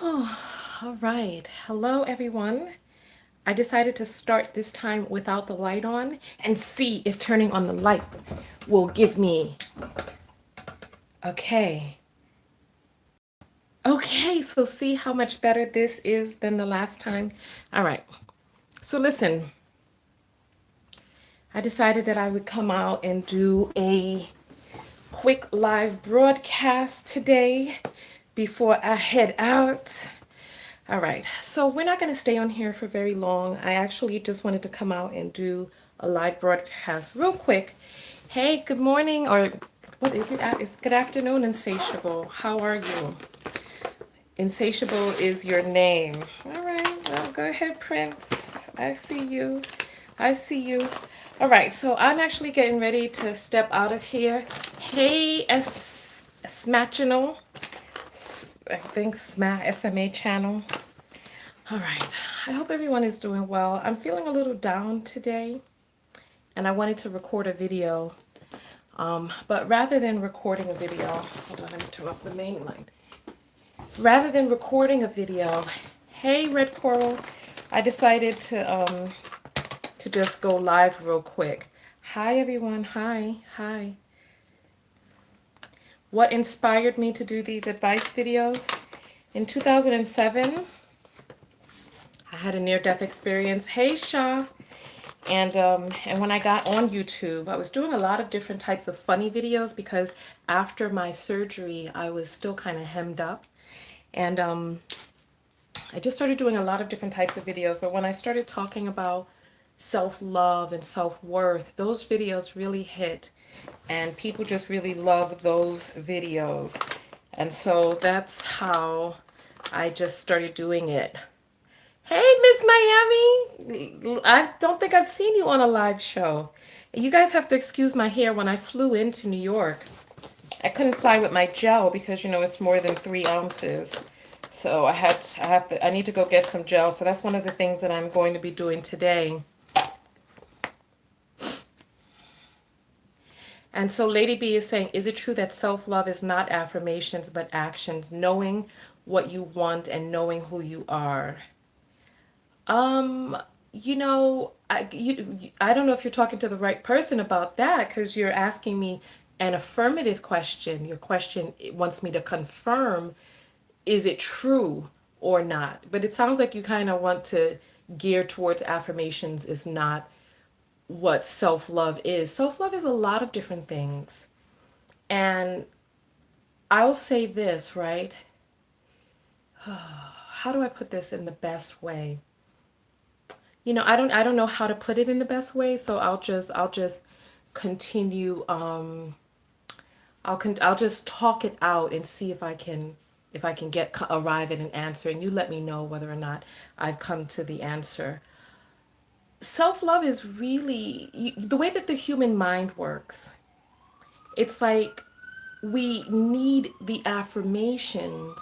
All right. Hello, everyone. I decided to start this time without the light on and see if turning on the light will give me. Okay. Okay, so see how much better this is than the last time? All right. So listen, I decided that I would come out and do a quick live broadcast today before I head out. All right, so we're not going to stay on here for very long. I actually just wanted to come out and do a live broadcast real quick. Hey, good morning, or what is it? It's good afternoon, Insatiable. How are you? Insatiable is your name. All right, well, go ahead, Prince. I see you. I see you. All right, so I'm actually getting ready to step out of here. Hey, Smatchinal. I think SMA channel. All right. I hope everyone is doing well. I'm feeling a little down today, and I wanted to record a video. But rather than recording a video, hold on, let me turn off the main line. Rather than recording a video, hey Red Coral, I decided to just go live real quick. Hi everyone. Hi. Hi. What inspired me to do these advice videos? In 2007, I had a near-death experience. Hey Sha. And when I got on YouTube, I was doing a lot of different types of funny videos because after my surgery, I was still kind of hemmed up. And I just started doing a lot of different types of videos. But when I started talking about self-love and self-worth, those videos really hit. And people just really love those videos. And so that's how I just started doing it. Hey, Miss Miami. I don't think I've seen you on a live show. You guys have to excuse my hair. When I flew into New York, I couldn't fly with my gel because, it's more than 3 ounces. So I need to go get some gel. So that's one of the things that I'm going to be doing today. And so Lady B is saying, is it true that self-love is not affirmations but actions, knowing what you want and knowing who you are? I don't know if you're talking to the right person about that because you're asking me an affirmative question. Your question wants me to confirm, is it true or not? But it sounds like you kind of want to gear towards affirmations is not what self-love is. Self-love is a lot of different things. And I'll say this, right? How do I put this in the best way? I don't know how to put it in the best way, so I'll just continue I'll just talk it out and see if I can arrive at an answer, and you let me know whether or not I've come to the answer. Self-love is really the way that the human mind works. It's like we need the affirmations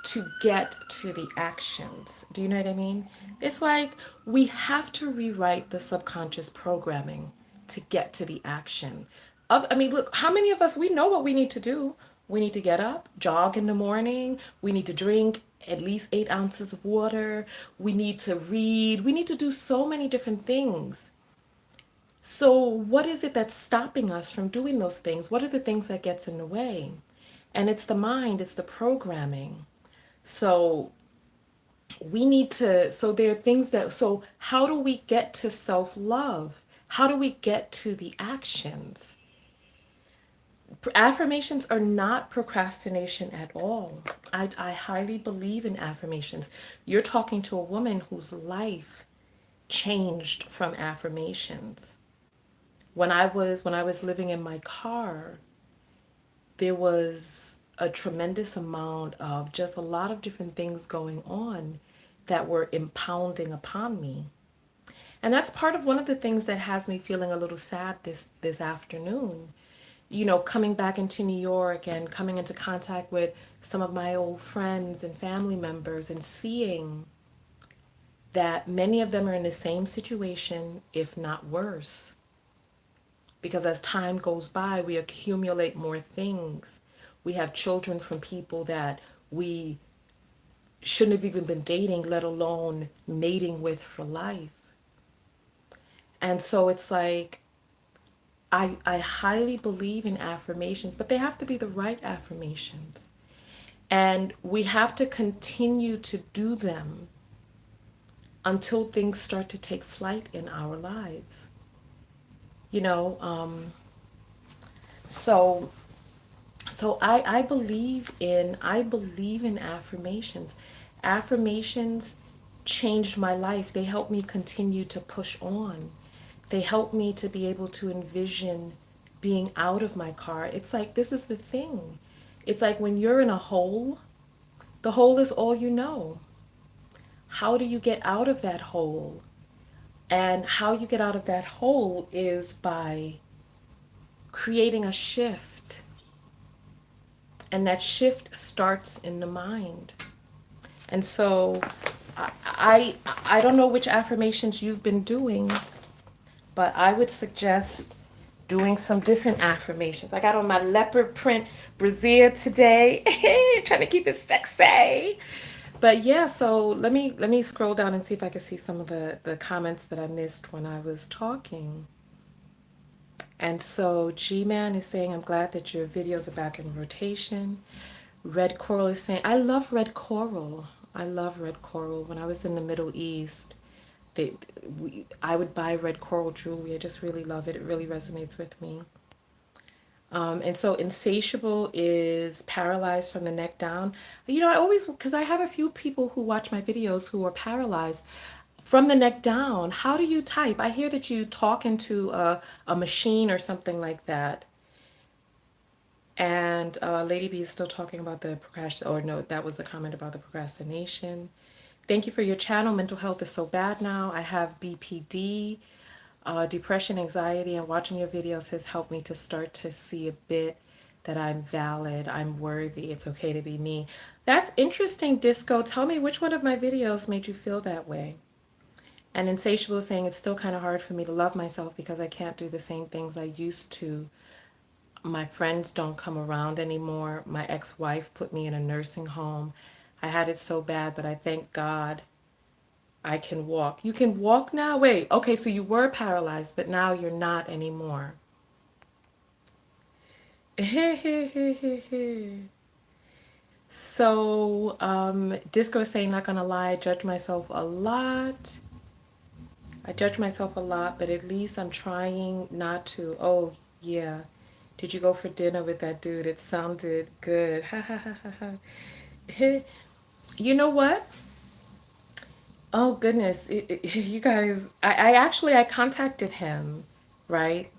to get to the actions. Do you know what I mean? It's like we have to rewrite the subconscious programming to get to the action. I mean, look, how many of us, we know what we need to do? We need to get up, jog in the morning. We need to drink at least 8 ounces of water. We need to read. We need to do so many different things. So what is it that's stopping us from doing those things? What are the things that gets in the way? And it's the mind, it's the programming. So there are things so how do we get to self-love? How do we get to the actions? Affirmations are not procrastination at all. I highly believe in affirmations. You're talking to a woman whose life changed from affirmations. When I was living in my car, there was a tremendous amount of just a lot of different things going on that were impounding upon me. And that's part of one of the things that has me feeling a little sad this afternoon. Coming back into New York and coming into contact with some of my old friends and family members and seeing that many of them are in the same situation, if not worse. Because as time goes by, we accumulate more things. We have children from people that we shouldn't have even been dating, let alone mating with for life. And so it's like, I highly believe in affirmations, but they have to be the right affirmations. And we have to continue to do them until things start to take flight in our lives. You know, so I believe in affirmations. Affirmations changed my life. They helped me continue to push on. They helped me to be able to envision being out of my car. It's like, this is the thing. It's like when you're in a hole, the hole is all you know. How do you get out of that hole? And how you get out of that hole is by creating a shift. And that shift starts in the mind. And so I don't know which affirmations you've been doing, but I would suggest doing some different affirmations. I got on my leopard print brassiere today, trying to keep it sexy. But yeah, so let me scroll down and see if I can see some of the comments that I missed when I was talking. And so G-Man is saying, I'm glad that your videos are back in rotation. Red Coral is saying, I love red coral. I love red coral. When I was in the Middle East, I would buy red coral jewelry. I just really love it. It really resonates with me. And so insatiable is paralyzed from the neck down. You know, I always, because I have a few people who watch my videos who are paralyzed from the neck down. How do you type? I hear that you talk into a machine or something like that. And Lady B is still talking about the procrastination, or no, that was the comment about the procrastination. Thank you for your channel. Mental health is so bad now. I have BPD, depression, anxiety, and watching your videos has helped me to start to see a bit that I'm valid, I'm worthy, it's okay to be me. That's interesting, Disco. Tell me which one of my videos made you feel that way. And Insatiable is saying, it's still kind of hard for me to love myself because I can't do the same things I used to. My friends don't come around anymore. My ex-wife put me in a nursing home. I had it so bad, but I thank God I can walk. You can walk now? Wait, okay, so you were paralyzed, but now you're not anymore. So, Disco is saying, not gonna lie, I judge myself a lot. I judge myself a lot, but at least I'm trying not to. Oh, yeah. Did you go for dinner with that dude? It sounded good. Ha ha ha ha ha. You know what? Oh goodness, you guys, I contacted him, right?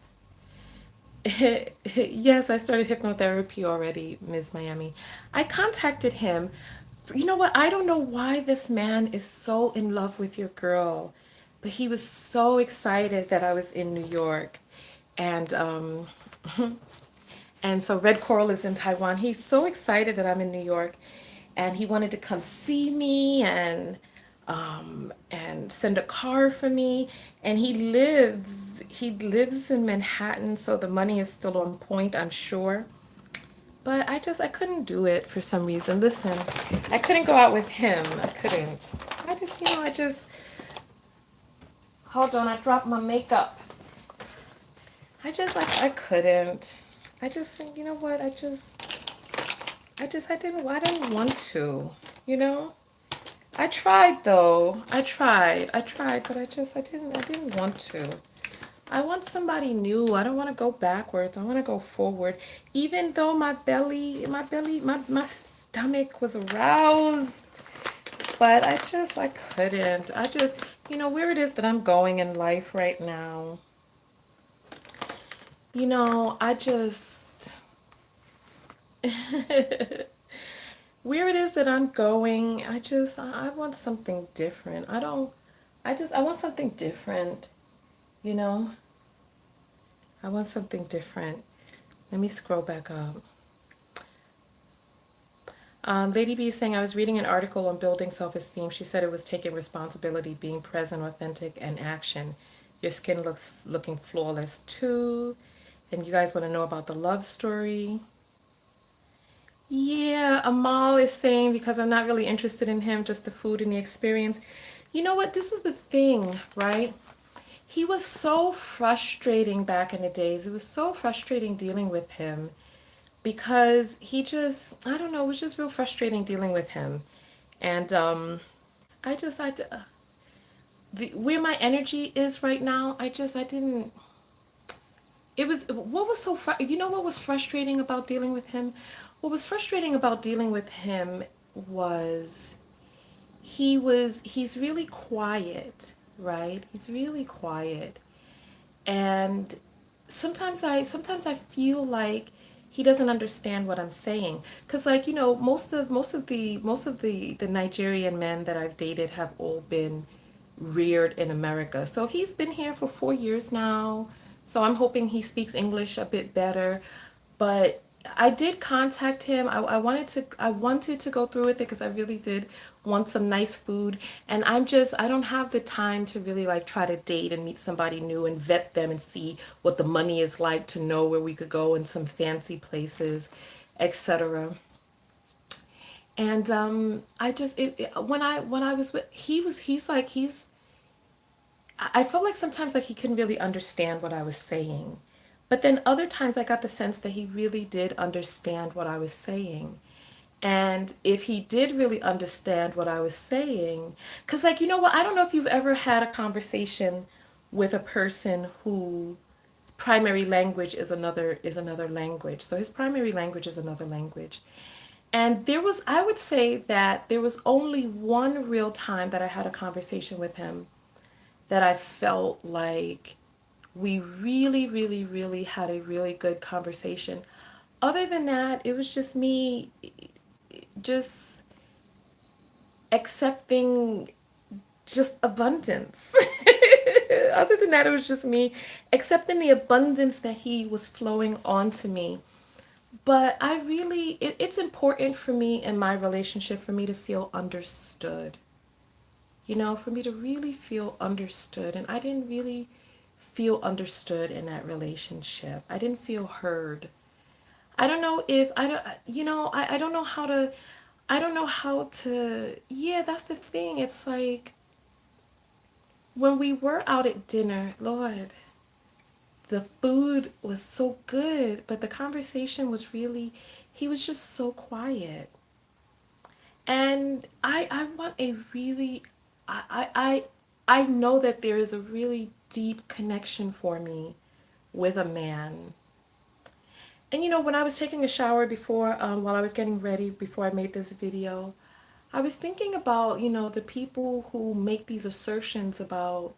Yes, I started hypnotherapy already, Ms. Miami. I contacted him. You know what? I don't know why this man is so in love with your girl, but he was so excited that I was in New York. And and so Red Coral is in Taiwan. He's so excited that I'm in New York, and he wanted to come see me and send a car for me. And he lives in Manhattan, so the money is still on point, I'm sure. But I couldn't do it for some reason. Listen, I couldn't go out with him. I couldn't. I just hold on. I dropped my makeup. I couldn't. I just think, you know what? I didn't want to, you know? I tried though. I tried, but I didn't want to. I want somebody new. I don't want to go backwards. I want to go forward. Even though my stomach was aroused, but I couldn't. Where it is that I'm going in life right now. I just, where it is that I'm going, I want something different. I want something different, you know? I want something different. Let me scroll back up. Lady B is saying, I was reading an article on building self-esteem. She said it was taking responsibility, being present, authentic, and action. Your skin looking flawless too. And you guys want to know about the love story. Yeah, Amal is saying because I'm not really interested in him, just the food and the experience. You know what? This is the thing, right? He was so frustrating back in the days. It was so frustrating dealing with him because he just, I don't know, it was just real frustrating dealing with him. And I just, where my energy is right now, I didn't, it was, what was so, you know what was frustrating about dealing with him? What was frustrating about dealing with him was he's really quiet, right? He's really quiet. And sometimes I feel like he doesn't understand what I'm saying, because like, you know, most of the Nigerian men that I've dated have all been reared in America. So he's been here for 4 years now, so I'm hoping he speaks English a bit better. But I did contact him. I wanted to go through with it because I really did want some nice food. And I don't have the time to really like try to date and meet somebody new and vet them and see what the money is like to know where we could go in some fancy places, etc. And I just when I was with I felt like sometimes like he couldn't really understand what I was saying. But then other times I got the sense that he really did understand what I was saying. And if he did really understand what I was saying, because like, you know what, I don't know if you've ever had a conversation with a person who primary language is another language. So his primary language is another language. And I would say that there was only one real time that I had a conversation with him that I felt like we really, really, really had a really good conversation. Other than that, it was just me just accepting just abundance. Other than that, it was just me accepting the abundance that he was flowing onto me. But it's important for me in my relationship for me to feel understood. You know, for me to really feel understood. And I didn't really feel understood in that relationship. I didn't feel heard. I don't know if I don't you know, I don't know how to yeah, that's the thing. It's like when we were out at dinner, Lord, the food was so good, but the conversation was really he was just so quiet. And I want a really I I I know that there is a really deep connection for me with a man. And you know, when I was taking a shower before, while I was getting ready before I made this video, I was thinking about, you know, the people who make these assertions about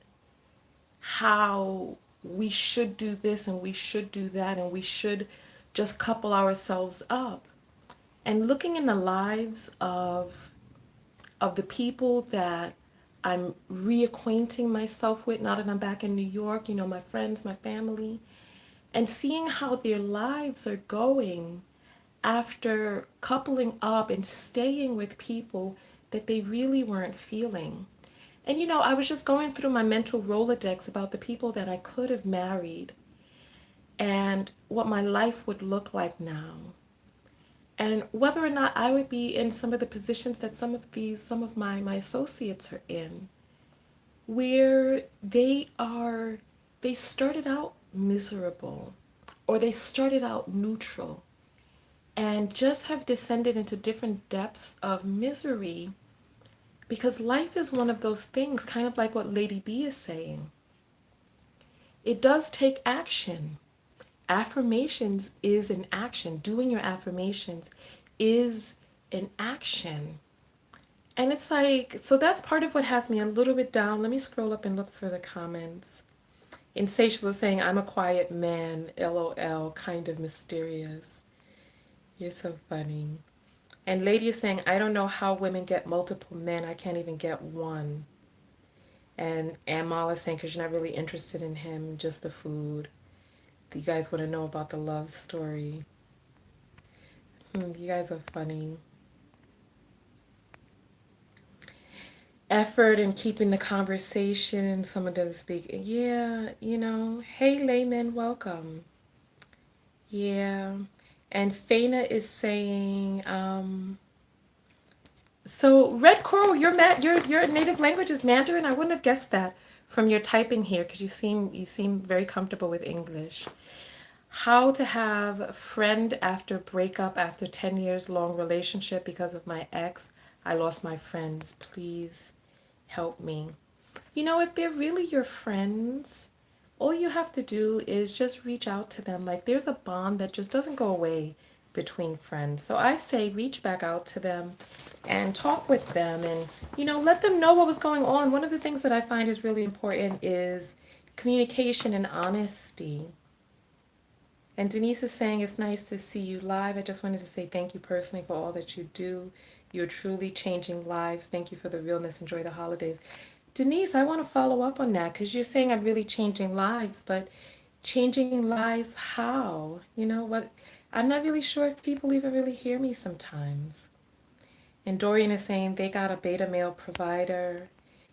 how we should do this and we should do that and we should just couple ourselves up. And looking in the lives of the people that I'm reacquainting myself with now that I'm back in New York, you know, my friends, my family, and seeing how their lives are going after coupling up and staying with people that they really weren't feeling. And you know, I was just going through my mental Rolodex about the people that I could have married and what my life would look like now. And whether or not I would be in some of the positions that some of my associates are in, where they started out miserable or they started out neutral and just have descended into different depths of misery because life is one of those things, kind of like what Lady B is saying. It does take action. Affirmations is an action. Doing your affirmations is an action. And it's like, so that's part of what has me a little bit down. Let me scroll up and look for the comments. Insatiable saying, I'm a quiet man, LOL, kind of mysterious. You're so funny. And Lady is saying, I don't know how women get multiple men. I can't even get one. And Amal is saying, because you're not really interested in him, just the food. You guys want to know about the love story. You guys are funny. Effort in keeping the conversation. Someone doesn't speak. Yeah, you know. Hey, layman, welcome. Yeah. And Faina is saying, so Red Coral, your native language is Mandarin. I wouldn't have guessed that from your typing here because you seem very comfortable with English. How to have a friend after breakup after 10 years long relationship because of my ex. I lost my friends. Please help me. If they're really your friends, all you have to do is just reach out to them. Like there's a bond that just doesn't go away between friends. So I say reach back out to them and talk with them and, let them know what was going on. One of the things that I find is really important is communication and honesty. And Denise is saying, it's nice to see you live. I just wanted to say thank you personally for all that you do. You're truly changing lives. Thank you for the realness. Enjoy the holidays. Denise, I want to follow up on that because you're saying I'm really changing lives, but changing lives how? You know what? I'm not really sure if people even really hear me sometimes. And Dorian is saying they got a beta male provider.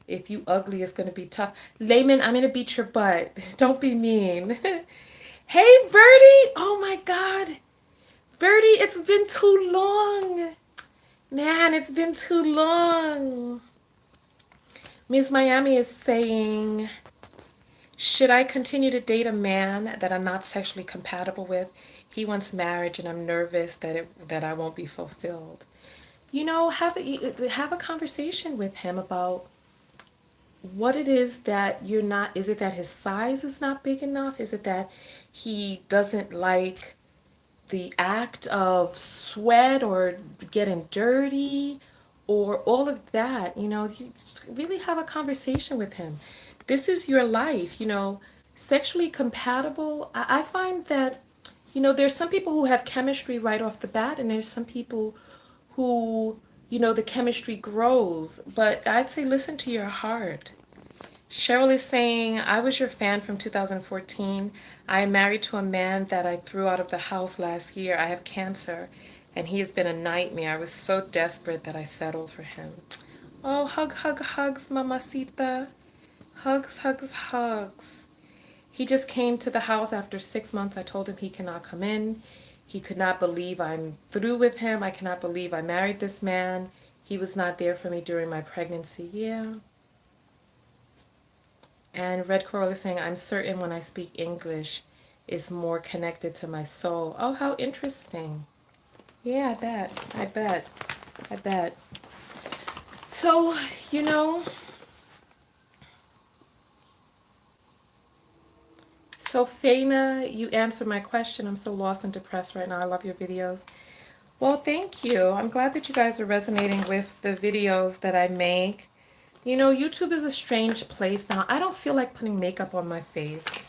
If you ugly, it's going to be tough. Layman, I'm going to beat your butt. Don't be mean. Hey, Birdie! Oh my God. Birdie, it's been too long. Man, it's been too long. Miss Miami is saying, should I continue to date a man that I'm not sexually compatible with? He wants marriage and I'm nervous that I won't be fulfilled. Have a conversation with him about what it is that you're not. Is it that his size is not big enough? Is it that he doesn't like the act of sweat or getting dirty or all of that? You really have a conversation with him. This is your life. Sexually compatible. I find that there's some people who have chemistry right off the bat, and there's some people who the chemistry grows. But I'd say listen to your heart. Cheryl is saying, I was your fan from 2014. I am married to a man that I threw out of the house last year. I have cancer, and he has been a nightmare. I was so desperate that I settled for him. Oh, hugs, mamacita. Hugs, hugs, hugs. He just came to the house after 6 months. I told him he cannot come in. He could not believe I'm through with him. I cannot believe I married this man. He was not there for me during my pregnancy. Yeah. And Red Coral is saying, I'm certain when I speak English, it's more connected to my soul. Oh, how interesting. Yeah, I bet. I bet. I bet. So, so Faina, you answered my question. I'm so lost and depressed right now. I love your videos. Well, thank you. I'm glad that you guys are resonating with the videos that I make. YouTube is a strange place now. I don't feel like putting makeup on my face.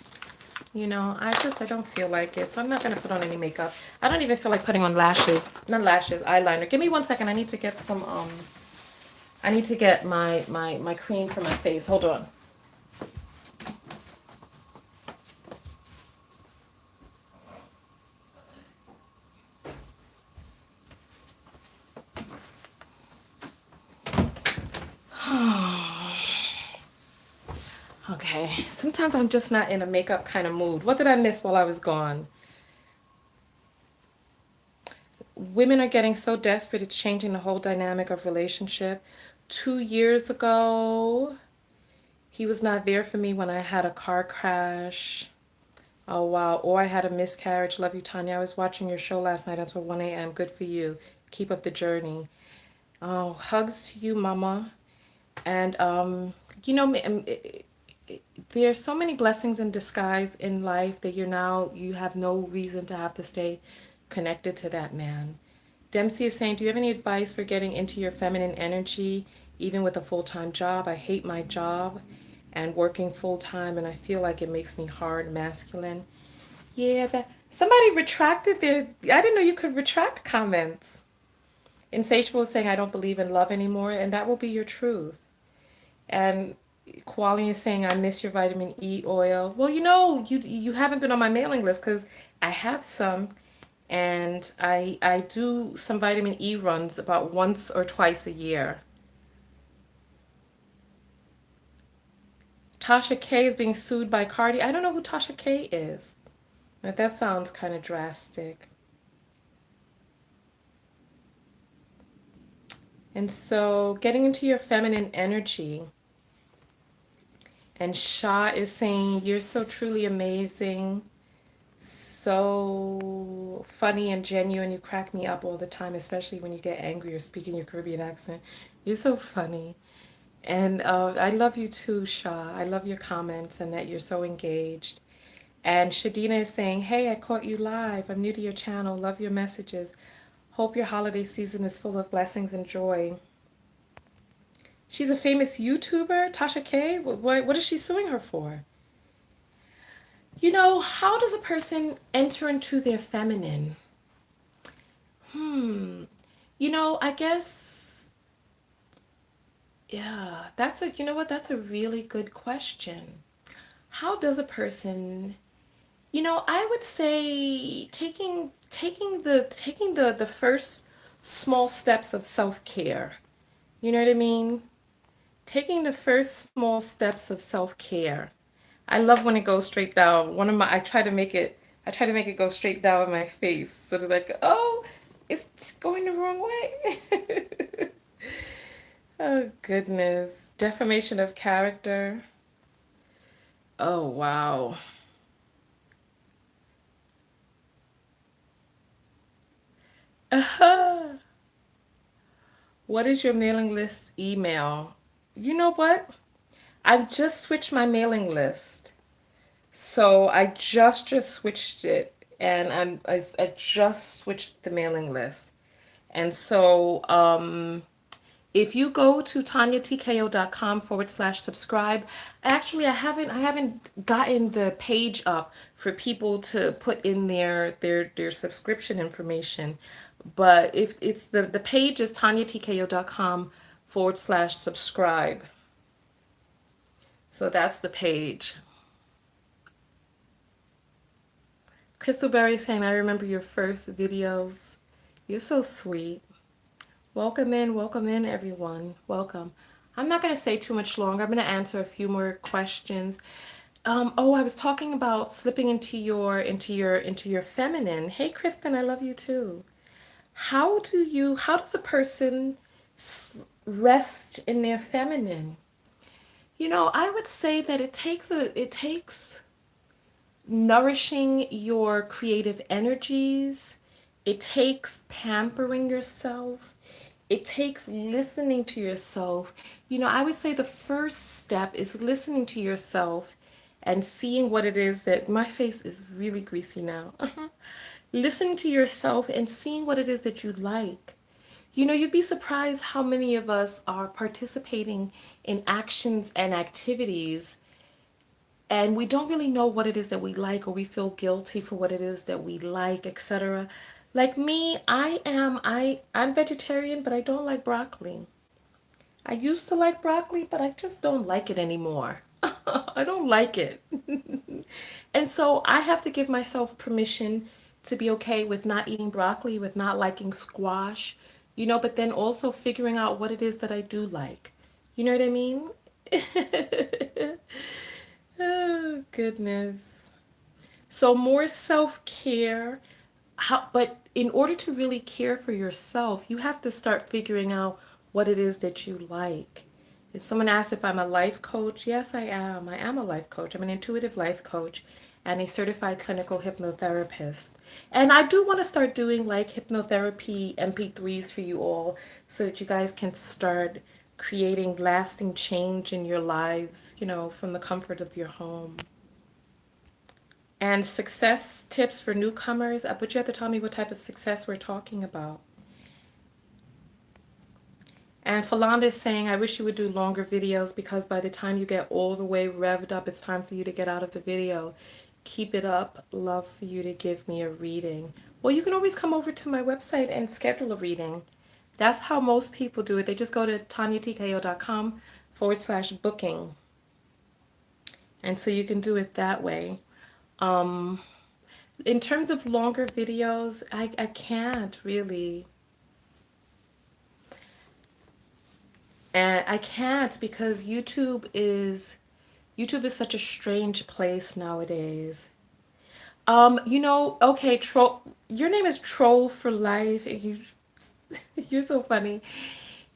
I don't feel like it. So I'm not going to put on any makeup. I don't even feel like putting on lashes. Not lashes, eyeliner. Give me 1 second. I need to get some, I need to get my cream for my face. Hold on. Okay. Sometimes I'm just not in a makeup kind of mood. What did I miss while I was gone? Women are getting so desperate, it's changing the whole dynamic of relationship. 2 years ago, he was not there for me when I had a car crash. Oh, wow. Or I had a miscarriage. Love you, Tonya. I was watching your show last night until 1 a.m. Good for you. Keep up the journey. Oh, hugs to you, mama. And, there are so many blessings in disguise in life that you have no reason to have to stay connected to that man. Dempsey is saying, do you have any advice for getting into your feminine energy, even with a full-time job? I hate my job and working full-time, and I feel like it makes me hard masculine. Yeah, that somebody retracted their. I didn't know you could retract comments. Insatiable is saying, I don't believe in love anymore, and that will be your truth. And Quali is saying, I miss your vitamin E oil. Well, you haven't been on my mailing list because I have some, and I do some vitamin E runs about once or twice a year. Tasha K is being sued by Cardi. I don't know who Tasha K is. But that sounds kind of drastic. And so getting into your feminine energy. And Shah is saying, you're so truly amazing, so funny and genuine. You crack me up all the time, especially when you get angry or speak in your Caribbean accent. You're so funny. And I love you too, Shah. I love your comments and that you're so engaged. And Shadina is saying, hey, I caught you live. I'm new to your channel. Love your messages. Hope your holiday season is full of blessings and joy. She's a famous YouTuber, Tasha K. What is she suing her for? You know, how does a person enter into their feminine? You know, I guess, yeah, you know what, that's a really good question. How does a person, you know, I would say taking the first small steps of self-care. You know what I mean? Taking the first small steps of self-care. I love when it goes straight down. I try to make it go straight down my face. So they're like, oh, it's going the wrong way. Oh, goodness. Defamation of character. Oh, wow. What is your mailing list email? You know what? I've just switched my mailing list. So I just switched it, and I just switched the mailing list. And so if you go to tonyatko.com/subscribe, actually I haven't gotten the page up for people to put in their subscription information. But if it's the page is tonyatko.com/subscribe. So that's the page. Crystal Berry saying, I remember your first videos. You're so sweet. Welcome in, everyone. Welcome. I'm not going to say too much longer. I'm going to answer a few more questions. I was talking about slipping into your feminine. Hey, Kristen, I love you too. How does a person rest in their feminine? You know, I would say that it takes nourishing your creative energies. It takes pampering yourself. It takes listening to yourself. You know, I would say the first step is listening to yourself and seeing what it is that my face is really greasy now. Listening to yourself and seeing what it is that you like. You know, you'd be surprised how many of us are participating in actions and activities and we don't really know what it is that we like or we feel guilty for what it is that we like, etc. Like me, I'm vegetarian, but I don't like broccoli. I used to like broccoli, but I just don't like it anymore. I don't like it. And so I have to give myself permission to be okay with not eating broccoli, with not liking squash, you know, but then also figuring out what it is that I do like. You know what I mean? Oh, goodness. So more self-care. But in order to really care for yourself, you have to start figuring out what it is that you like. And someone asked if I'm a life coach. Yes, I am. I am a life coach. I'm an intuitive life coach and a certified clinical hypnotherapist. And I do want to start doing like hypnotherapy MP3s for you all so that you guys can start creating lasting change in your lives, you know, from the comfort of your home. And success tips for newcomers, but you have to tell me what type of success we're talking about. And Falanda is saying, I wish you would do longer videos because by the time you get all the way revved up, it's time for you to get out of the video. Keep it up. Love for you to give me a reading. Well, you can always come over to my website and schedule a reading. That's how most people do it. They just go to tonyatko.com/booking. And so you can do it that way. In terms of longer videos, I can't really. And I can't because YouTube is such a strange place nowadays. You know, okay, troll. Your name is Troll for Life. You're so funny.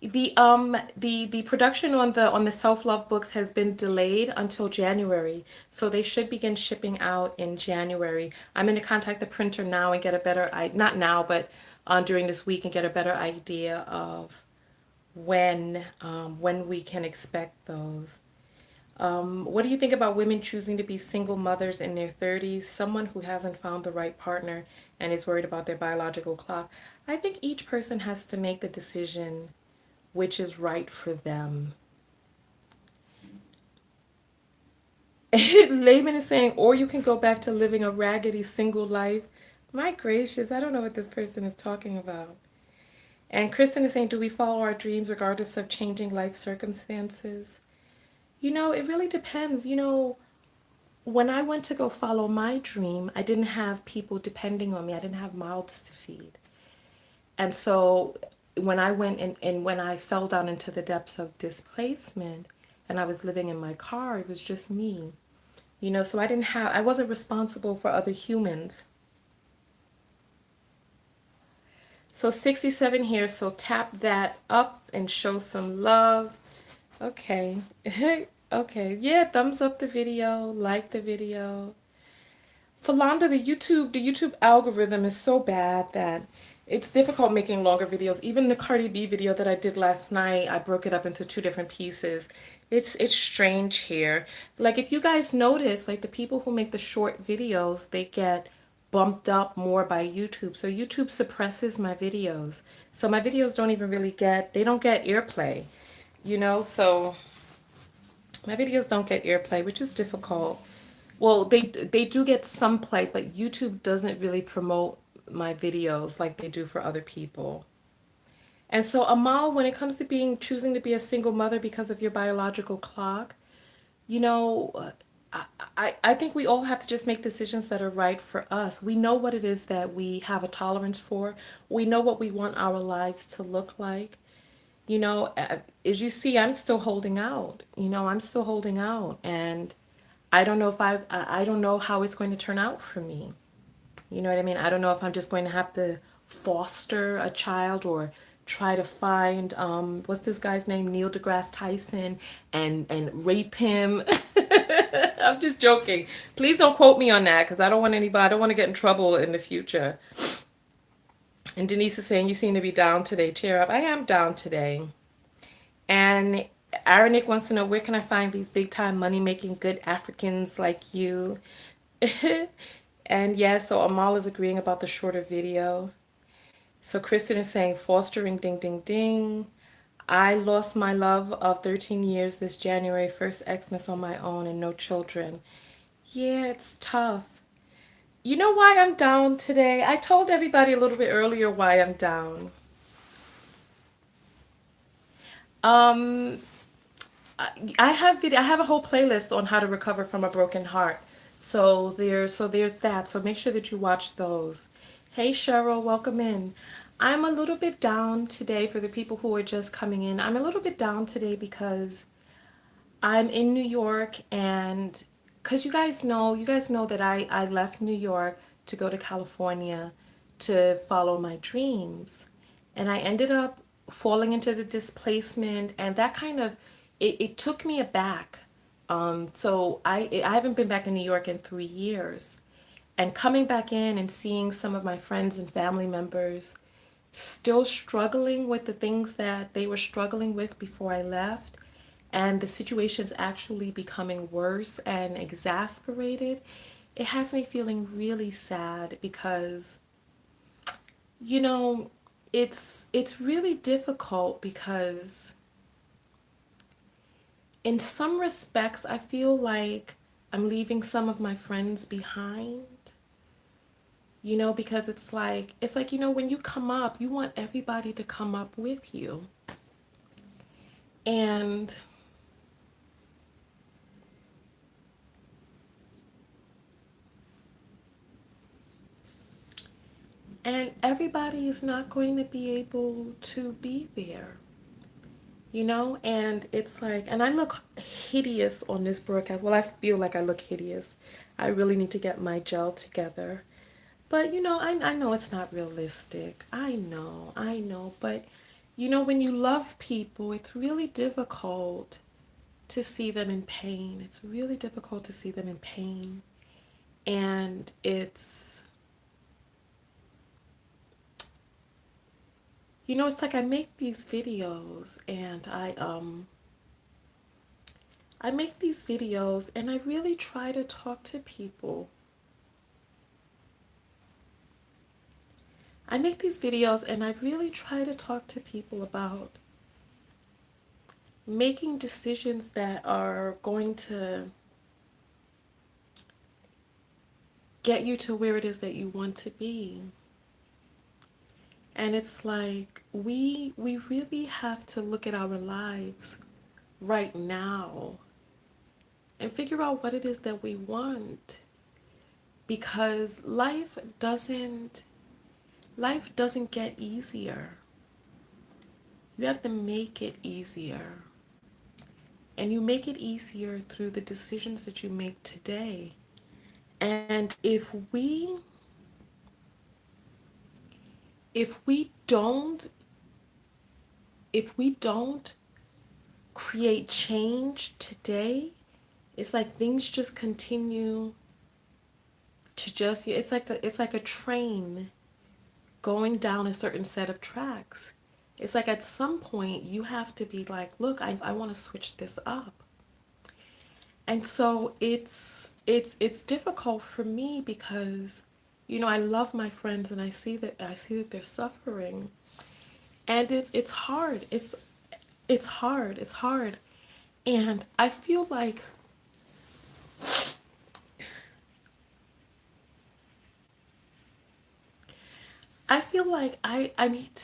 The production on the self-love books has been delayed until January. So they should begin shipping out in January. I'm going to contact the printer now and get a better I not now, but during this week, and get a better idea of when we can expect those. What do you think about women choosing to be single mothers in their 30s, someone who hasn't found the right partner and is worried about their biological clock? I think each person has to make the decision which is right for them. Layman is saying, or you can go back to living a raggedy single life. My gracious, I don't know what this person is talking about. And Kristen is saying, do we follow our dreams regardless of changing life circumstances? It really depends. When I went to go follow my dream, I didn't have people depending on me. I didn't have mouths to feed. And so when I went and when I fell down into the depths of displacement and I was living in my car, it was just me. So I wasn't responsible for other humans. So 67 here, so tap that up and show some love. Okay. Okay. Yeah, thumbs up the video, like the video. Philanda, the YouTube algorithm is so bad that it's difficult making longer videos. Even the Cardi B video that I did last night, I broke it up into two different pieces. It's strange here. Like if you guys notice, like the people who make the short videos, they get bumped up more by YouTube. So YouTube suppresses my videos. So my videos don't even really they don't get airplay, so my videos don't get airplay, which is difficult. Well, they do get some play, but YouTube doesn't really promote my videos like they do for other people. And so Amal, when it comes to choosing to be a single mother because of your biological clock, you know, I think we all have to just make decisions that are right for us. We know what it is that we have a tolerance for. We know what we want our lives to look like. As you see, I'm still holding out. I'm still holding out, and I don't know if I don't know how it's going to turn out for me. You know what I mean? I don't know if I'm just going to have to foster a child or try to find what's this guy's name, Neil deGrasse Tyson, and rape him. I'm just joking. Please don't quote me on that because I don't want to get in trouble in the future. And Denise is saying, you seem to be down today. Cheer up. I am down today. And Aranic wants to know, where can I find these big time money making good Africans like you? And yeah, so Amal is agreeing about the shorter video. So Kristen is saying, fostering, ding, ding, ding. I lost my love of 13 years this January, first Xmas on my own and no children. Yeah, it's tough. You know why I'm down today? I told everybody a little bit earlier why I'm down. Um, I have a whole playlist on how to recover from a broken heart. So there's that. So make sure that you watch those. Hey Cheryl, welcome in. I'm a little bit down today for the people who are just coming in. I'm a little bit down today because I'm in New York, and because you guys know that I left New York to go to California to follow my dreams. And I ended up falling into the displacement, and that kind of it took me aback. So I haven't been back in New York in 3 years. And coming back in and seeing some of my friends and family members still struggling with the things that they were struggling with before I left, and the situation's actually becoming worse and exasperated, it has me feeling really sad because, you know, it's really difficult because in some respects I feel like I'm leaving some of my friends behind. Because it's like when you come up, you want everybody to come up with you. And everybody is not going to be able to be there. And it's like, and I look hideous on this broadcast. Well, I feel like I look hideous. I really need to get my gel together. But I know it's not realistic. I know. But when you love people, it's really difficult to see them in pain. It's really difficult to see them in pain. And it's like I make these videos and I make these videos and I really try to talk to people. I make these videos and I really try to talk to people about making decisions that are going to get you to where it is that you want to be. And it's like we really have to look at our lives right now and figure out what it is that we want, because life doesn't get easier. You have to make it easier. And you make it easier through the decisions that you make today. And if we don't if we don't create change today, it's like things just continue to just it's like a train going down a certain set of tracks. It's like at some point you have to be like, look, I want to switch this up. And so it's difficult for me because I love my friends and I see that they're suffering. And it's hard. It's hard. It's hard. And I feel like I need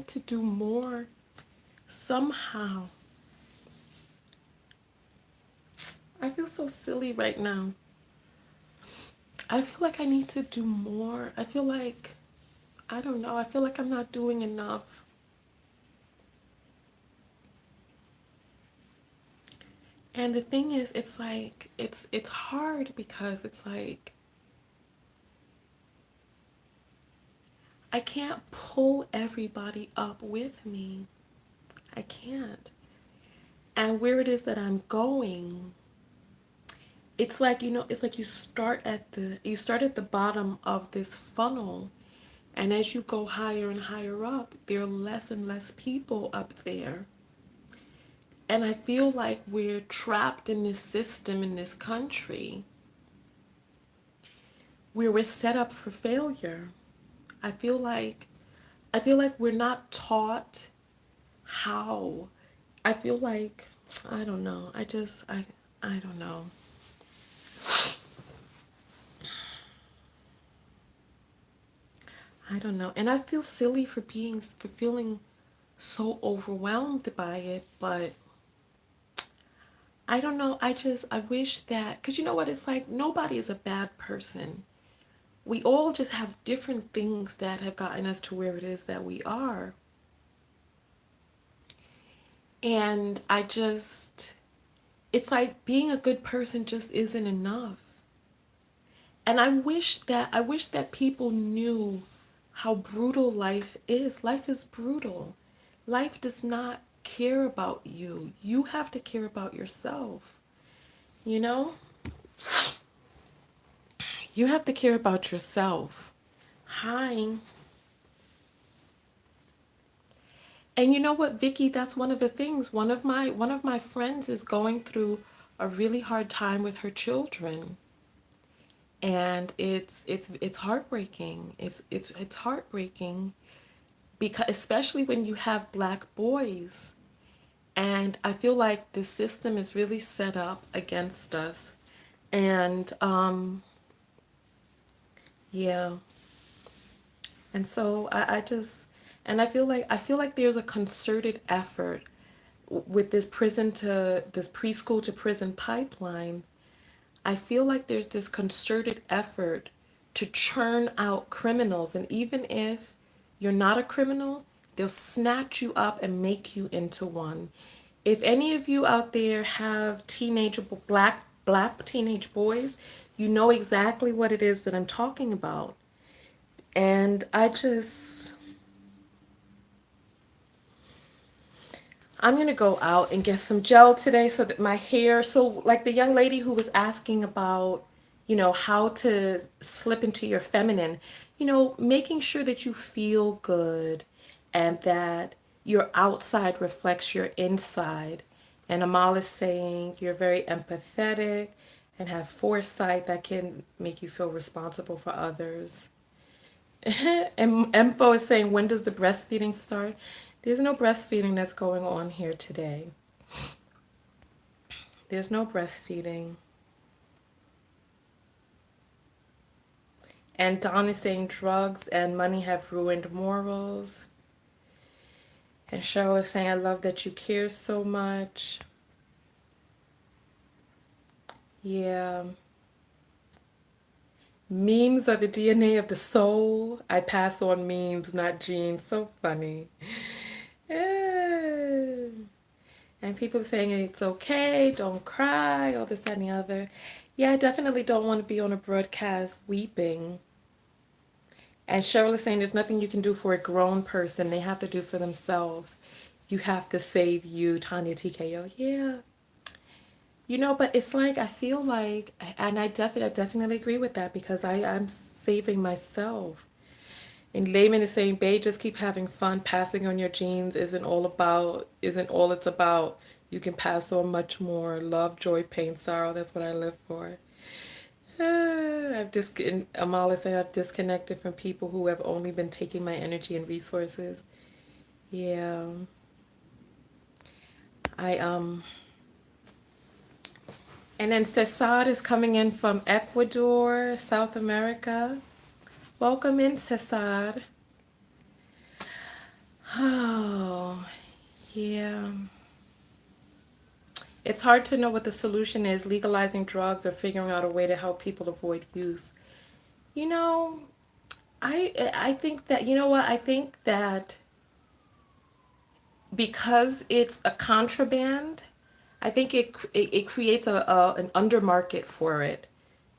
to do more somehow. I feel so silly right now. I feel like I need to do more. I don't know. I feel like I'm not doing enough. And the thing is, it's like it's hard because it's like I can't pull everybody up with me. I can't. And where it is that I'm going, it's like you start at the bottom of this funnel, and as you go higher and higher up, there are less and less people up there. And I feel like we're trapped in this system in this country where we're set up for failure. I feel like I feel like we're not taught how. I feel like I don't know. I don't know. I don't know. And I feel silly for feeling so overwhelmed by it, but I don't know. I wish that, cuz you know what it's like, nobody is a bad person. We all just have different things that have gotten us to where it is that we are. And it's like being a good person just isn't enough. And I wish that people knew how brutal life is. Life is brutal. Life does not care about you. You have to care about yourself. You know? You have to care about yourself. Hi. And you know what, Vicky, that's one of the things. One of my friends is going through a really hard time with her children. And it's heartbreaking. It's heartbreaking because especially when you have black boys. And I feel like the system is really set up against us. And yeah. And so I just and I feel like there's a concerted effort with this preschool to prison pipeline. I feel like there's this concerted effort to churn out criminals, and even if you're not a criminal, they'll snatch you up and make you into one. If any of you out there have black teenage boys, you know exactly what it is that I'm talking about. And I just I'm going to go out and get some gel today so that my hair, so like the young lady who was asking about, how to slip into your feminine, making sure that you feel good and that your outside reflects your inside. And Amal is saying you're very empathetic and have foresight that can make you feel responsible for others. And Info is saying, when does the breastfeeding start? There's no breastfeeding that's going on here today. There's no breastfeeding. And Don is saying drugs and money have ruined morals. And Cheryl is saying, I love that you care so much. Yeah. Memes are the DNA of the soul. I pass on memes, not genes. So funny. Yeah. And people saying it's okay, don't cry, all this, that, and the other. Yeah, I definitely don't want to be on a broadcast weeping. And Cheryl is saying there's nothing you can do for a grown person. They have to do for themselves. You have to save you, Tonya Tko. Yeah. But it's like, I feel like, and I definitely agree with that because I'm saving myself. And Layman is saying, babe, just keep having fun. Passing on your genes isn't all it's about. You can pass on much more. Love, joy, pain, sorrow. That's what I live for. Amal is saying I've disconnected from people who have only been taking my energy and resources. Yeah. I. And then Cesar is coming in from Ecuador, South America. Welcome in, Cesar. Oh, yeah. It's hard to know what the solution is, legalizing drugs or figuring out a way to help people avoid use. You know, I think that, you know what? I think that because it's a contraband, I think it creates an undermarket for it.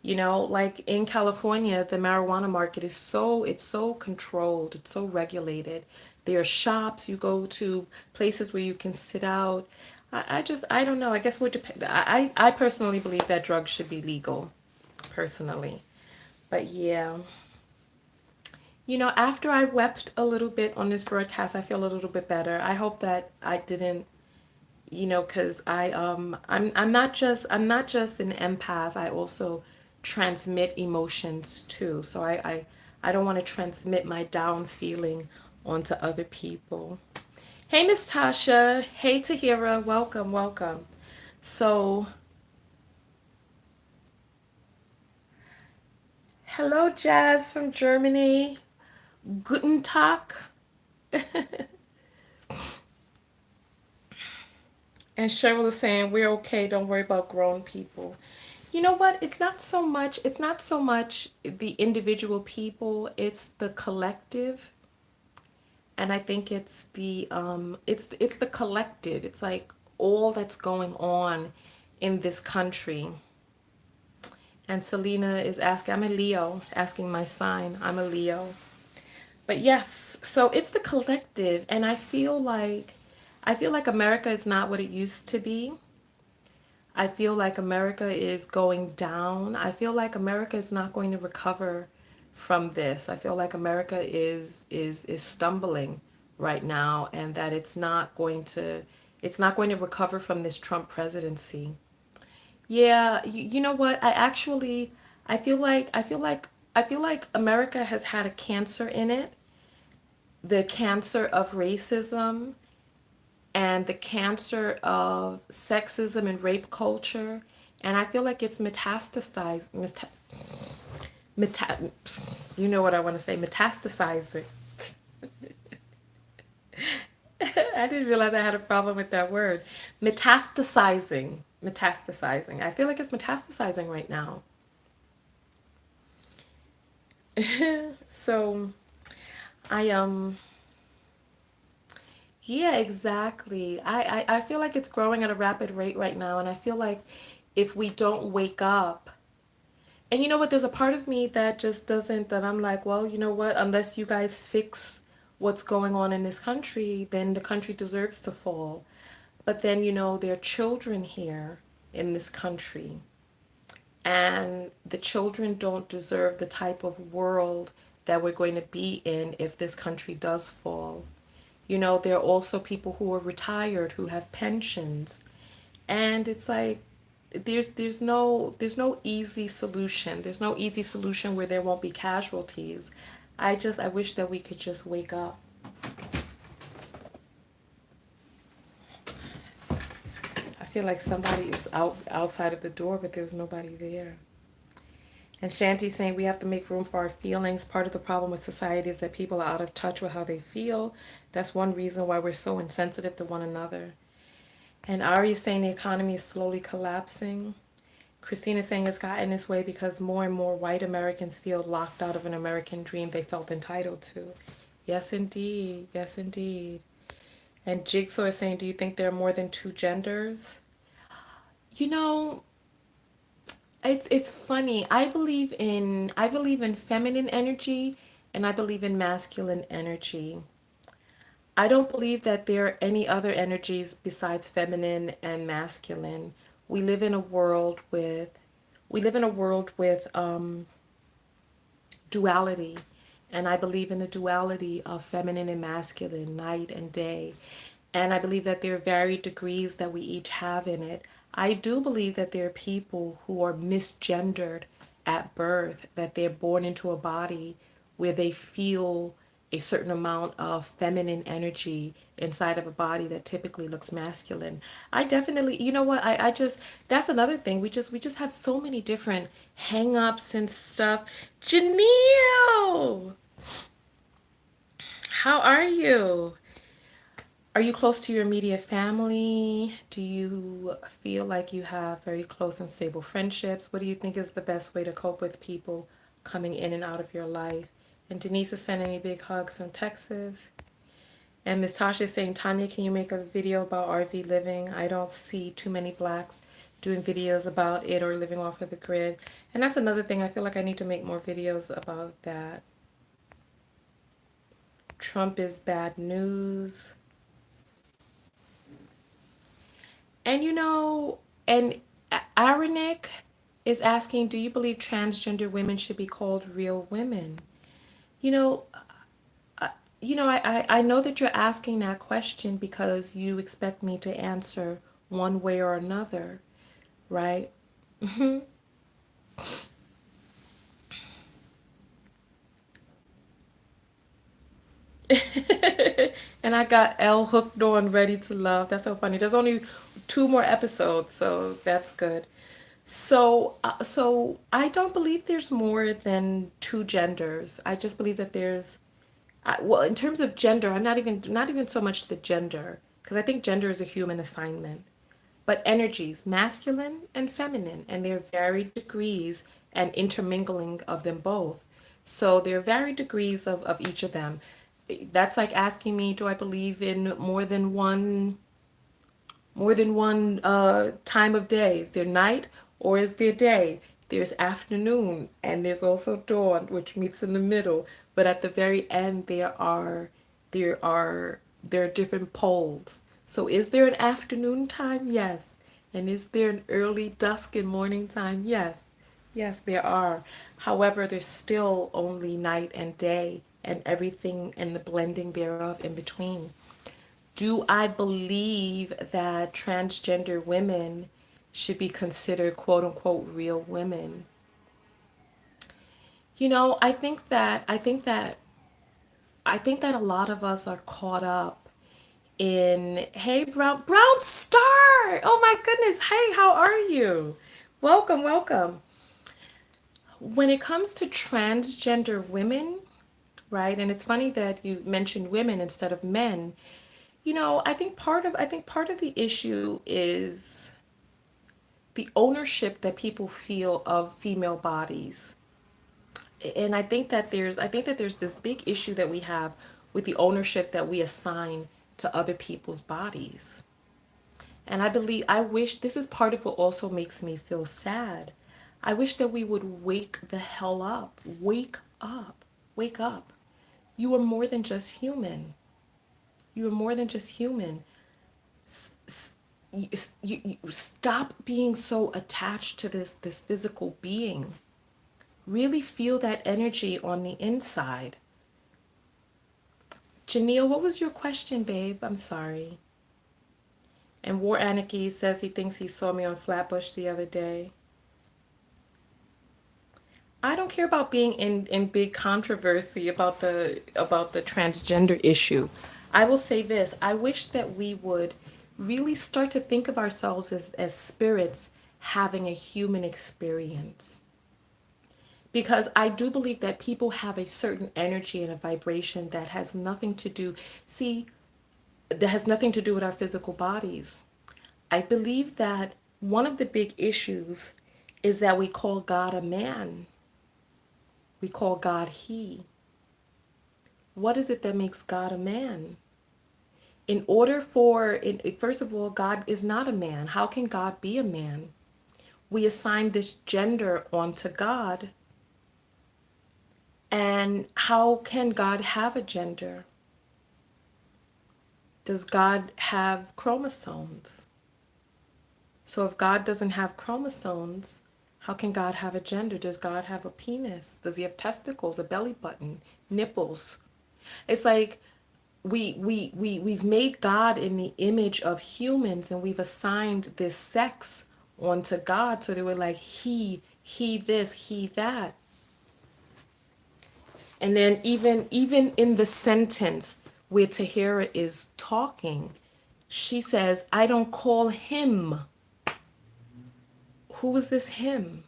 Like in California, the marijuana market is so controlled, it's so regulated. There are shops, you go to places where you can sit out. I don't know. I guess we're depend. I personally believe that drugs should be legal, personally. But yeah, after I wept a little bit on this broadcast, I feel a little bit better. I hope that I didn't, because I'm not just an empath. I also transmit emotions too. So I don't want to transmit my down feeling onto other people. Hey, Miss Tasha. Hey, Tahira. Welcome, welcome. So, hello, Jazz from Germany. Guten Tag. And Cheryl is saying, we're okay, don't worry about grown people. You know what? It's not so much the individual people, it's the collective. And I think it's the collective. It's like all that's going on in this country. And Selena is asking, I'm a Leo, asking my sign. I'm a Leo. But yes, so it's the collective, and I feel like America is not what it used to be. I feel like America is going down. I feel like America is not going to recover from this. I feel like America is stumbling right now, and that it's not going to recover from this Trump presidency. Yeah, you know what? I feel like America has had a cancer in it, the cancer of racism and the cancer of sexism and rape culture, and I feel like it's metastasized. Meta, you know what I want to say? Metastasizing. I didn't realize I had a problem with that word. Metastasizing. Metastasizing. I feel like it's metastasizing right now. So I. Yeah, exactly. I feel like it's growing at a rapid rate right now, and I feel like if we don't wake up, and you know what, there's a part of me that just doesn't, that I'm like, well, you know what, unless you guys fix what's going on in this country, then the country deserves to fall. But then, there are children here in this country, and the children don't deserve the type of world that we're going to be in if this country does fall. There are also people who are retired who have pensions, and it's like there's no easy solution. There's no easy solution where there won't be casualties. I wish that we could just wake up. I feel like somebody is outside of the door, but there's nobody there. And Shanti saying we have to make room for our feelings. Part of the problem with society is that people are out of touch with how they feel. That's one reason why we're so insensitive to one another. And Ari is saying the economy is slowly collapsing. Christina saying it's gotten this way because more and more white Americans feel locked out of an American dream they felt entitled to. Yes, indeed. Yes, indeed. And Jigsaw is saying, do you think there are more than two genders? You know, it's funny. I believe in feminine energy and I believe in masculine energy. I don't believe that there are any other energies besides feminine and masculine. We live in a world with we live in a world with duality, and I believe in the duality of feminine and masculine, night and day. And I believe that there are varied degrees that we each have in it. I do believe that there are people who are misgendered at birth, that they're born into a body where they feel a certain amount of feminine energy inside of a body that typically looks masculine. I definitely, you know what, I just, that's another thing. We just have so many different hang-ups and stuff. Janelle, how are you? Are you close to your immediate family? Do you feel like you have very close and stable friendships? What do you think is the best way to cope with people coming in and out of your life? And Denise is sending me big hugs from Texas. And Miss Tasha is saying, Tanya, can you make a video about RV living? I don't see too many blacks doing videos about it or living off of the grid. And that's another thing. I feel like I need to make more videos about that. Trump is bad news. And and Aranik is asking, do you believe transgender women should be called real women? You know, I know that you're asking that question because you expect me to answer one way or another, right? And I got Elle hooked on Ready to Love. That's so funny. There's only two more episodes, so that's good. So I don't believe there's more than two genders. I just believe that well, in terms of gender, I'm not even so much the gender, because I think gender is a human assignment, but energies, masculine and feminine, and there are varied degrees and intermingling of them both. So there are varied degrees of each of them. That's like asking me, do I believe in more than one time of day? Is there night or is there day? There's afternoon and there's also dawn, which meets in the middle. But at the very end, there are different poles. So is there an afternoon time? Yes. And is there an early dusk and morning time? Yes. Yes, there are. However, there's still only night and day and everything and the blending thereof in between. Do I believe that transgender women should be considered quote unquote real women? I think that a lot of us are caught up in, hey, brown star. Oh my goodness. Hey, how are you? Welcome, welcome. When it comes to transgender women, right? And it's funny that you mentioned women instead of men. I think part of the issue is the ownership that people feel of female bodies. And I think that there's this big issue that we have with the ownership that we assign to other people's bodies. And I wish this is part of what also makes me feel sad. I wish that we would wake the hell up. Wake up. Wake up. You are more than just human. You are more than just human. you stop being so attached to this physical being. Really feel that energy on the inside. Janelle, what was your question, babe? I'm sorry. And War Anarchy says he thinks he saw me on Flatbush the other day. I don't care about being in big controversy about the transgender issue. I will say this. I wish that we would really start to think of ourselves as spirits having a human experience. Because I do believe that people have a certain energy and a vibration that has nothing to do, see, that has nothing to do with our physical bodies. I believe that one of the big issues is that we call God a man. We call God he. What is it that makes God a man? First of all, God is not a man. How can God be a man? We assign this gender onto God. And how can God have a gender? Does God have chromosomes? So if God doesn't have chromosomes, how can God have a gender? Does God have a penis? Does he have testicles, a belly button, nipples? It's like we've made God in the image of humans, and we've assigned this sex onto God, so they were like he this, he that. And then even in the sentence where Tahira is talking, she says, I don't call him. Who is this him?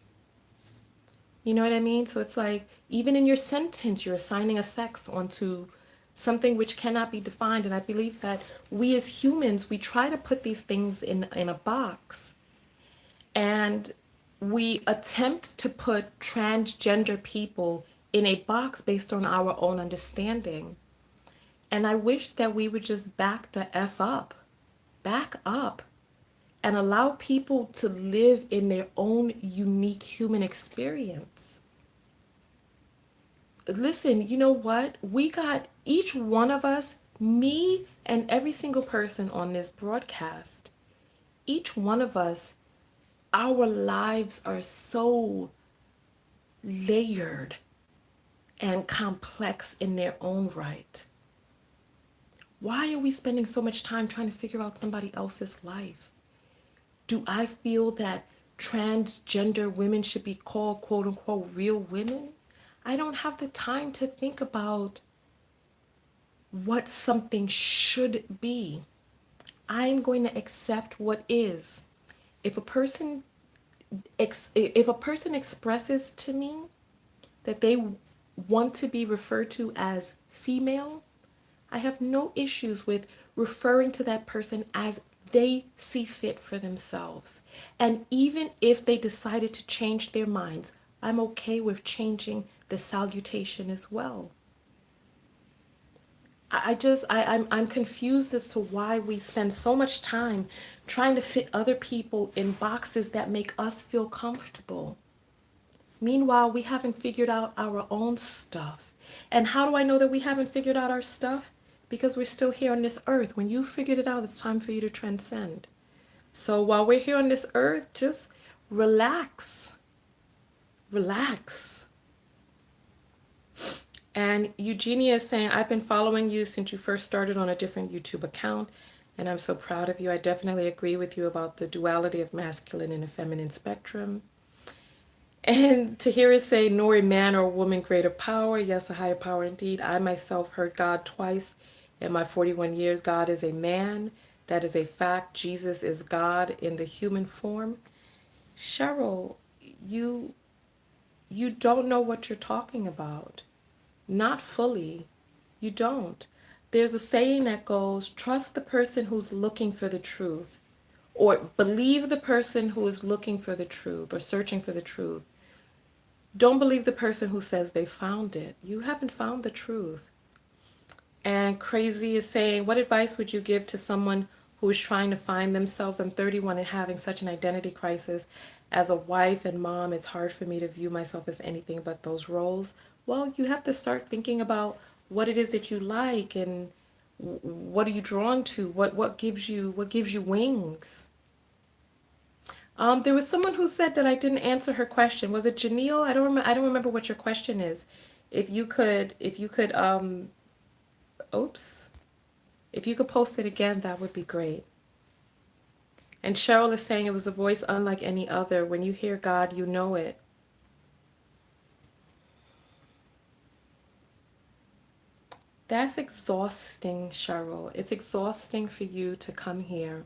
You know what I mean? So it's like, even in your sentence, you're assigning a sex onto something which cannot be defined. And I believe that we as humans, we try to put these things in a box. And we attempt to put transgender people in a box based on our own understanding. And I wish that we would just back up, and allow people to live in their own unique human experience. Listen, you know what? We got each one of us, me and every single person on this broadcast, each one of us, our lives are so layered and complex in their own right. Why are we spending so much time trying to figure out somebody else's life? Do I feel that transgender women should be called quote unquote real women? I don't have the time to think about what something should be. I'm going to accept what is. If a person expresses to me that they want to be referred to as female, I have no issues with referring to that person as they see fit for themselves. And even if they decided to change their minds, I'm okay with changing the salutation as well. I'm confused as to why we spend so much time trying to fit other people in boxes that make us feel comfortable. Meanwhile, we haven't figured out our own stuff. And how do I know that we haven't figured out our stuff? Because we're still here on this earth. When you figured it out, it's time for you to transcend. So while we're here on this earth, just relax. Relax. And Eugenia is saying, I've been following you since you first started on a different YouTube account, and I'm so proud of you. I definitely agree with you about the duality of masculine and a feminine spectrum. And to hear us say, nor a man or a woman greater power, yes, a higher power indeed. I myself heard God twice in my 41 years. God is a man. That is a fact. Jesus is God in the human form. Cheryl, you don't know what you're talking about. Not fully. You don't. There's a saying that goes, trust the person who's looking for the truth, or believe the person who is looking for the truth or searching for the truth. Don't believe the person who says they found it. You haven't found the truth. And Crazy is saying, what advice would you give to someone who is trying to find themselves? I'm 31 and having such an identity crisis. As a wife and mom, it's hard for me to view myself as anything but those roles. Well, you have to start thinking about what it is that you like, and what are you drawn to? What gives you wings? There was someone who said that I didn't answer her question. Was it Janelle? I don't remember what your question is. If you could, oops, if you could post it again, that would be great. And Cheryl is saying it was a voice unlike any other. When you hear God, you know it. That's exhausting, Cheryl. It's exhausting for you to come here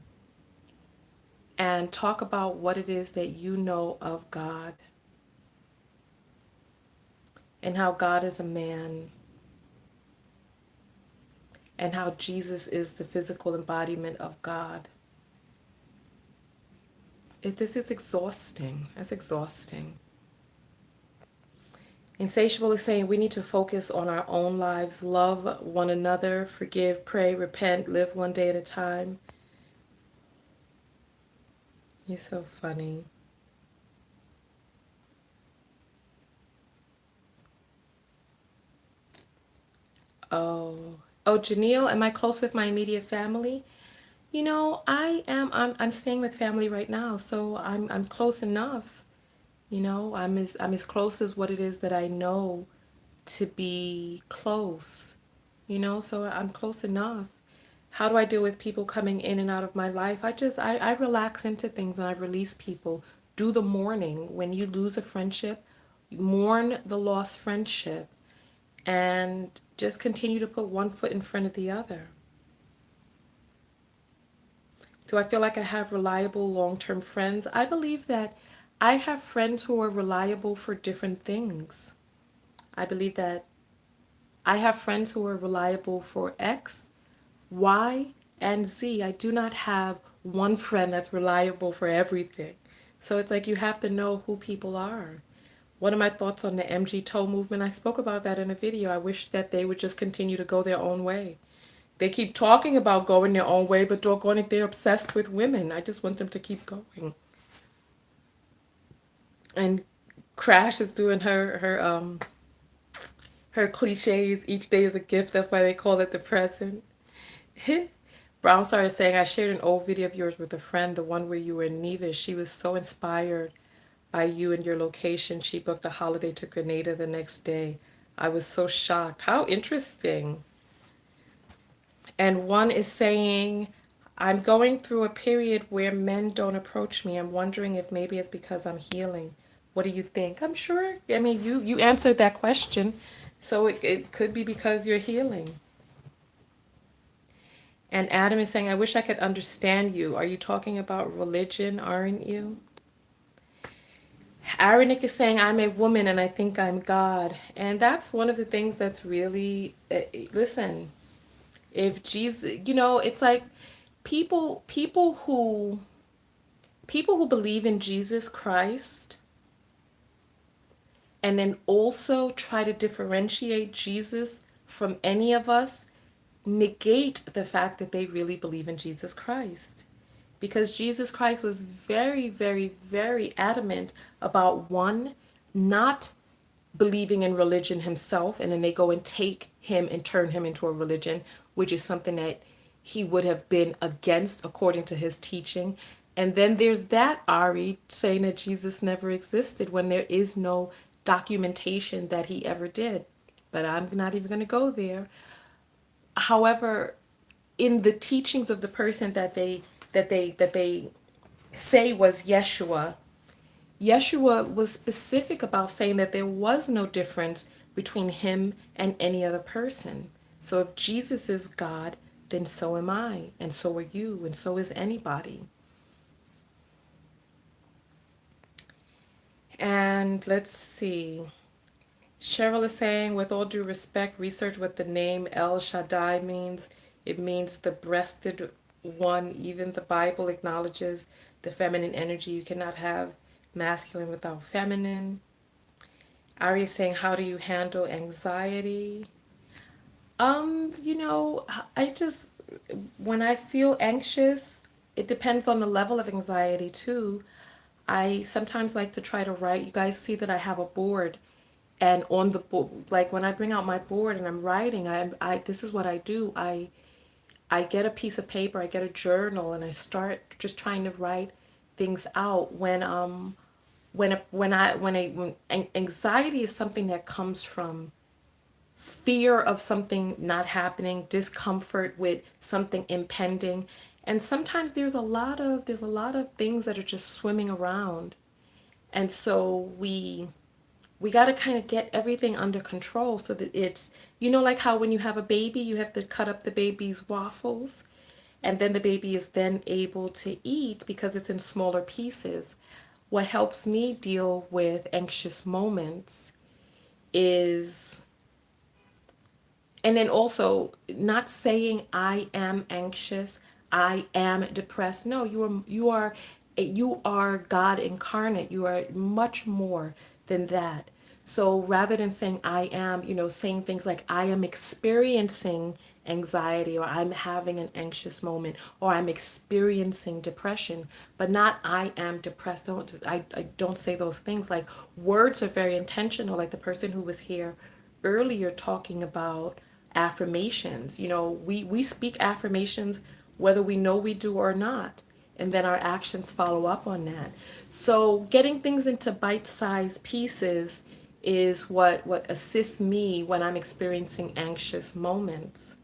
and talk about what it is that you know of God and how God is a man and how Jesus is the physical embodiment of God. This is exhausting. That's exhausting. Insatiable is saying we need to focus on our own lives, love one another, forgive, pray, repent, live one day at a time. You're so funny. Oh, Janelle, am I close with my immediate family? You know, I am. I'm staying with family right now, so I'm close enough. You know, I'm as close as what it is that I know to be close. You know, so I'm close enough. How do I deal with people coming in and out of my life? I relax into things and I release people. Do the mourning. When you lose a friendship, mourn the lost friendship and just continue to put one foot in front of the other. Do I feel like I have reliable long-term friends? I believe that I have friends who are reliable for different things. I believe that I have friends who are reliable for X, Y, and Z. I do not have one friend that's reliable for everything. So it's like you have to know who people are. One of my thoughts on the MG movement, I spoke about that in a video. I wish that they would just continue to go their own way. They keep talking about going their own way, but doggone it, they're obsessed with women. I just want them to keep going. And Crash is doing her cliches. Each day is a gift. That's why they call it the present. Brown Star is saying, I shared an old video of yours with a friend, the one where you were in Nevis. She was so inspired by you and your location. She booked a holiday to Grenada the next day. I was so shocked. How interesting. And one is saying, I'm going through a period where men don't approach me. I'm wondering if maybe it's because I'm healing. What do you think? I'm sure. I mean, you answered that question. So it could be because you're healing. And Adam is saying, I wish I could understand you. Are you talking about religion, aren't you? Aaronic is saying, I'm a woman and I think I'm God. And that's one of the things that's really, listen, if Jesus, you know, it's like people who believe in Jesus Christ and then also try to differentiate Jesus from any of us negate the fact that they really believe in Jesus Christ. Because Jesus Christ was very, very, very adamant about one, not believing in religion himself, and then they go and take him and turn him into a religion, which is something that he would have been against according to his teaching. And then there's that Ari saying that Jesus never existed when there is no documentation that he ever did. But I'm not even going to go there. However, in the teachings of the person that they say was Yeshua, Yeshua was specific about saying that there was no difference between him and any other person. So if Jesus is God, then so am I, and so are you, and so is anybody. And let's see. Cheryl is saying, with all due respect, research what the name El Shaddai means. It means the breasted one. Even the Bible acknowledges the feminine energy. You cannot have masculine without feminine. Ari is saying, how do you handle anxiety? You know, I just, when I feel anxious, it depends on the level of anxiety too. I sometimes like to try to write. You guys see that I have a board, and on the board, like when I bring out my board and I'm writing, I this is what I do. I get a piece of paper, I get a journal, and I start just trying to write things out when anxiety is something that comes from fear of something not happening, discomfort with something impending. And sometimes there's a lot of things that are just swimming around. And so we got to kind of get everything under control so that it's, like how when you have a baby, you have to cut up the baby's waffles, and then the baby is then able to eat because it's in smaller pieces. What helps me deal with anxious moments is, and then also not saying I am anxious, I am depressed. No, you are God incarnate. You are much more than that. So rather than saying I am, saying things like I am experiencing anxiety, or I'm having an anxious moment, or I'm experiencing depression, but not I am depressed. I don't say those things. Like, words are very intentional, like the person who was here earlier talking about affirmations. We speak affirmations whether we know we do or not, and then our actions follow up on that. So getting things into bite-sized pieces is what assists me when I'm experiencing anxious moments.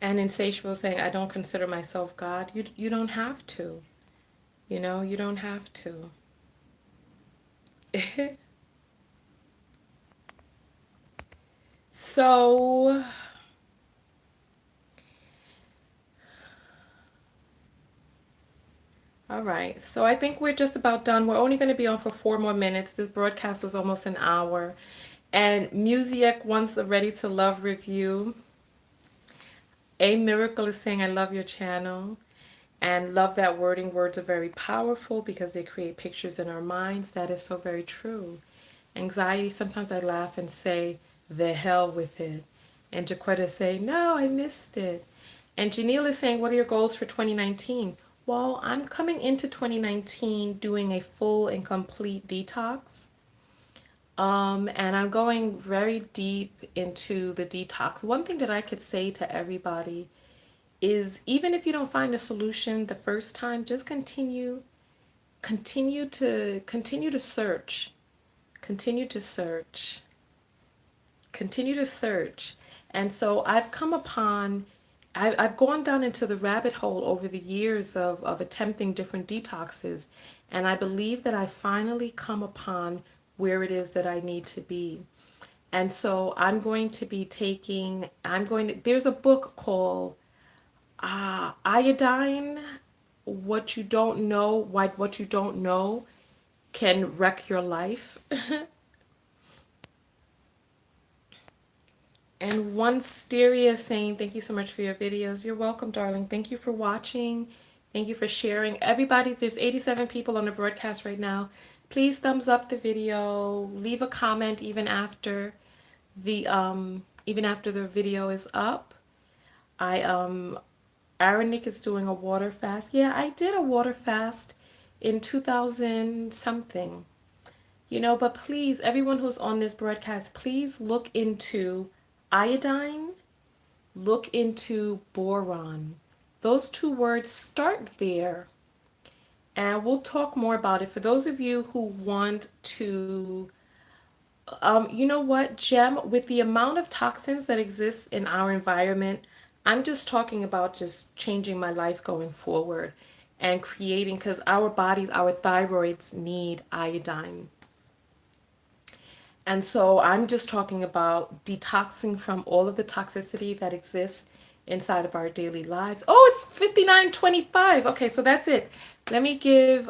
And Insatiable saying, I don't consider myself God. You don't have to. You don't have to. So, all right. So I think we're just about done. We're only going to be on for 4 more minutes. This broadcast was almost an hour. And Music wants the Ready to Love review. A Miracle is saying, I love your channel and love that wording. Words are very powerful because they create pictures in our minds. That is so very true. Anxiety, sometimes I laugh and say, the hell with it. And Jaquetta say, no, I missed it. And Janelle is saying, what are your goals for 2019? Well, I'm coming into 2019 doing a full and complete detox. And I'm going very deep into the detox. One thing that I could say to everybody is, even if you don't find a solution the first time, just continue to search, continue to search, continue to search. And so I've gone down into the rabbit hole over the years of attempting different detoxes, and I believe that I finally come upon where it is that I need to be. And so there's a book called Iodine, What You Don't Know, Why What You Don't Know Can Wreck Your Life. And One Stereo saying, thank you so much for your videos. You're welcome, darling. Thank you for watching. Thank you for sharing. Everybody, there's 87 people on the broadcast right now. Please thumbs up the video. Leave a comment even after the video is up. Aaron Nick is doing a water fast. Yeah, I did a water fast in 2000 something. But please, everyone who's on this broadcast, please look into iodine, look into boron. Those two words, start there. And we'll talk more about it. For those of you who want to, you know what, Jem, with the amount of toxins that exist in our environment, I'm just talking about just changing my life going forward and creating, because our bodies, our thyroids need iodine. And so I'm just talking about detoxing from all of the toxicity that exists inside of our daily lives. Oh, it's 59:25. Okay, so that's it. Let me give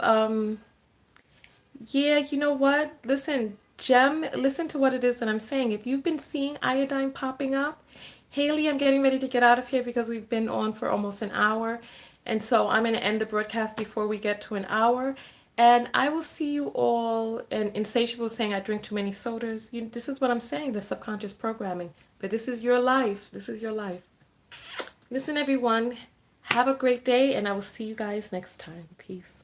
yeah, you know what? Listen, Jem, listen to what it is that I'm saying. If you've been seeing iodine popping up, Haley, I'm getting ready to get out of here because we've been on for almost an hour. And so I'm going to end the broadcast before we get to an hour. And I will see you all. And Insatiable saying I drink too many sodas. This is what I'm saying, the subconscious programming. But this is your life. This is your life. Listen, everyone, have a great day, and I will see you guys next time. Peace.